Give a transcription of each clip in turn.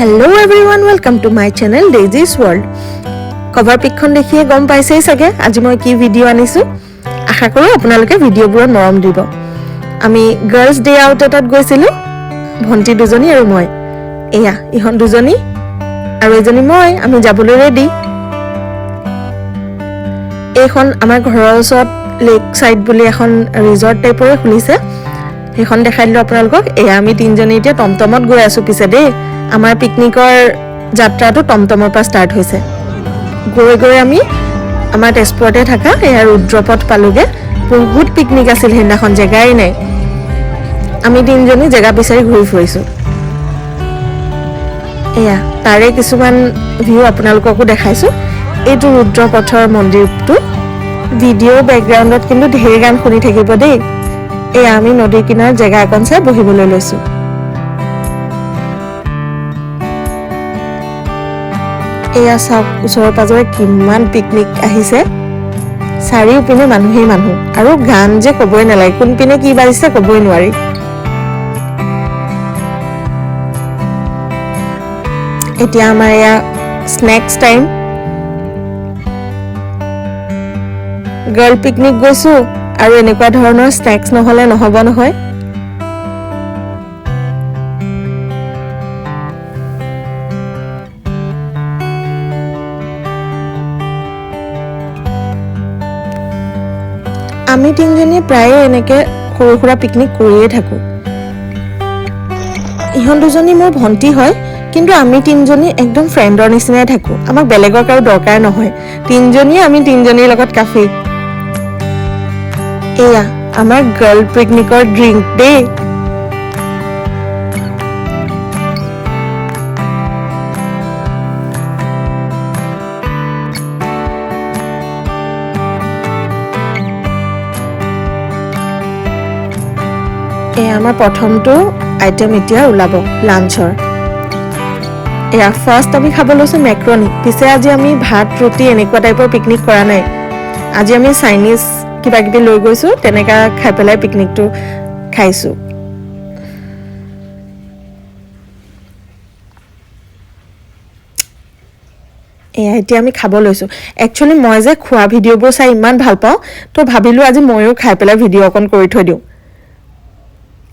Hello everyone, welcome to my channel Daisy's World. Cover pic देखिए गम पाइसे सके आज मैं की वीडियो आनिसु आशा करो আপোনালোকে ভিডিওবোৰ মৰম দিব আমি গাৰ্লছ ডে আউট এটাত গৈছিলো ভন্টি দুজনী আৰু মই এয়া ইহন দুজনী আৰু এজনী মই আমি যাবলৈ ৰেডি এখন আমাৰ ঘৰৰ ওচৰত লেক সাইড বুলি এখন ৰিজৰ্ট টাইপৰে খুলিছে এখন দেখাই দিলো আপোনালোকক এয়া আমি তিনজনী এতিয়া টমটমত গৈ আছো পিছে দেই আমাৰ পিকনিকৰ যাত্ৰাটো টমটমৰ পৰা ষ্টাৰ্ট হৈছে গৈ গৈ আমি আমাৰ তেজপুৰতে থাকা এয়া ৰুদ্ৰপথ পালোগে বহুত পিকনিক আছিল হেনাখন জেগাই নাই আমি তিনজনী জেগা বিচাৰি ঘূৰি ফুৰিছো এয়া তাৰে কিছুমান ভিউ আপোনালোককো দেখাইছো এইটো ৰুদ্ৰপথৰ মন্দিৰটো ভিডিও ব্যাকগ্ৰাউণ্ডত কিন্তু ঢেৰ গান শুনি থাকিব দেই এয়া আমি নদীৰ কিনাৰত জেগা এখন চাই বহিবলৈ লৈছো এয়া চাওক ওচৰৰ পাজৰে কিমান পিকনিক আহিছে চাৰিওপিনে মানুহেই মানুহ আৰু গান যে কবই নালাগে কোনপিনে কি বাজিছে কবই নোৱাৰি এতিয়া আমাৰ এয়া স্নেক্স টাইম গাৰ্ল পিকনিক গৈছো আৰু এনেকুৱা ধৰণৰ স্নেক্স নহলে নহব নহয় আমি তিনজনী প্ৰায় এনেকে সৰু সৰু পিকনিক কৰিয়ে থাকো ইহন দুজনী মোৰ ভন্টি হয় কিন্তু আমি তিনজনী একদম ফ্ৰেণ্ডৰ নিচিনাই থাকো আমাক বেলেগৰ কাৰো দৰকাৰ নহয় তিনজনী আমি তিনজনীৰ লগত কাফে এয়া আমাৰ গাৰ্ল পিকনিকৰ ড্ৰিংক দেই আমাৰ প্ৰথমটো আইটেম এতিয়া ওলাব লাঞ্চৰ এয়া ফাৰ্ষ্ট আমি খাব লৈছো মেক্ৰনি পিছে আজি আমি ভাত ৰুটি এনেকুৱা টাইপৰ পিকনিক কৰা নাই আজি আমি চাইনিজ কিবা কিবি লৈ গৈছো তেনেকা খাই পেলাই পিকনিকটো খাইছো এয়া এতিয়া আমি খাব লৈছো একচুয়ালি মই যে খোৱা ভিডিঅ'বোৰ চাই ইমান ভাল পাওঁ তো ভাবিলো আজি ময়ো খাই পেলাই ভিডিঅ' অকন কৰি থৈ দিওঁ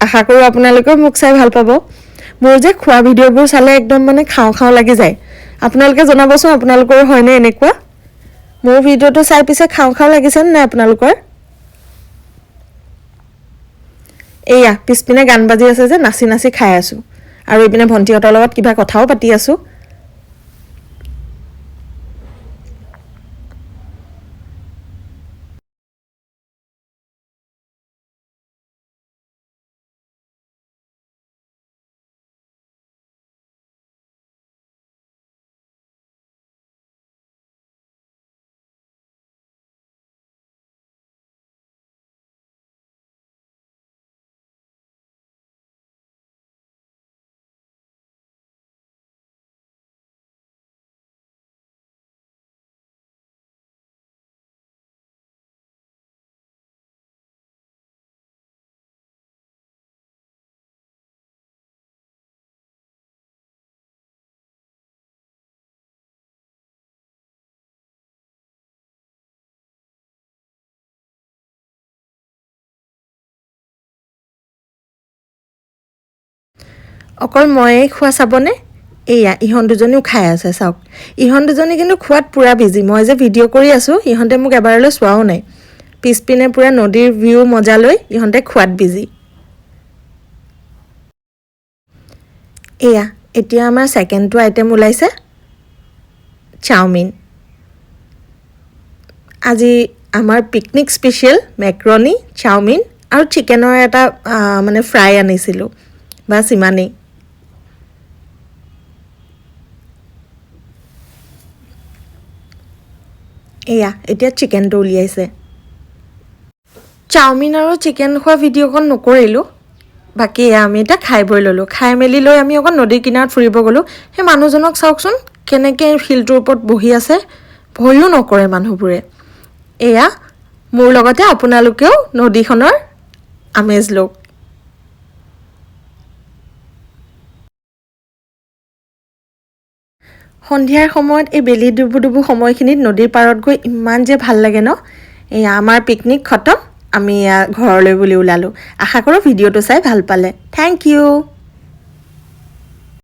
আশা কৰো আপোনালোকে মোক চাই ভাল পাব মোৰ যে খোৱা ভিডিঅ'বোৰ চালে একদম মানে খাও খাও লাগি যায় আপোনালোকে জনাবচোন আপোনালোকৰ হয়নে এনেকুৱা মোৰ ভিডিঅ'টো চাই পিছে খাও খাও লাগিছে নে আপোনালোকৰ এয়া পিছপিনে গান বাজি আছে যে নাচি নাচি খাই আছো আৰু ইপিনে ভন্টিহঁতৰ লগত কিবা কথাও পাতি আছো অকল ময়ে খোৱা চাবনে এয়া ইহন দুজনীও খাই আছে চাওক ইহন দুজনী কিন্তু খোৱাত পুৰা বিজি মই যে ভিডিঅ' কৰি আছো ইহনতে মোক এবাৰলৈ চোৱাও নাই পিছপিনে পুৰা নদীৰ ভিউ মজা লৈ ইহনতে খোৱাত বিজি এয়া এতিয়া আমাৰ সেকেন্ডটো আইটেম ওলাইছে চাওমিন আজি আমাৰ পিকনিক স্পেশাল মেক্ৰনি চাওমিন আৰু চিকেনৰ এটা মানে ফ্ৰাই আনিছিলো বাস ইমানেই এয়া এতিয়া চিকেনটো উলিয়াইছে চাওমিন আৰু চিকেন খোৱা ভিডিঅ'খন নকৰিলো বাকি আমি এটা খাই বৈ ললো খাই মেলি লৈ আমি অকন নদীৰ কিনাৰত ফুৰিব গলো হে মানুহজনক চাওকচোন কেনেকে ফিল্ডৰ ওপৰত বহি আছে ভয়ো নকৰে মানুহবোৰে এয়া মোৰ লগতে আপোনালোকেও নদীখনৰ আমেজ লওক সন্ধিয়াৰ সময়ত এই বেলি ডুবু সময়খিনিত নদীৰ পাৰত গৈ ইমান যে ভাল লাগে ন। এয়া আমাৰ পিকনিক খতম, আমি ঘৰলৈ বুলি ওলালোঁ। আশা কৰোঁ ভিডিঅ'টো চাই ভাল পালে। Thank U.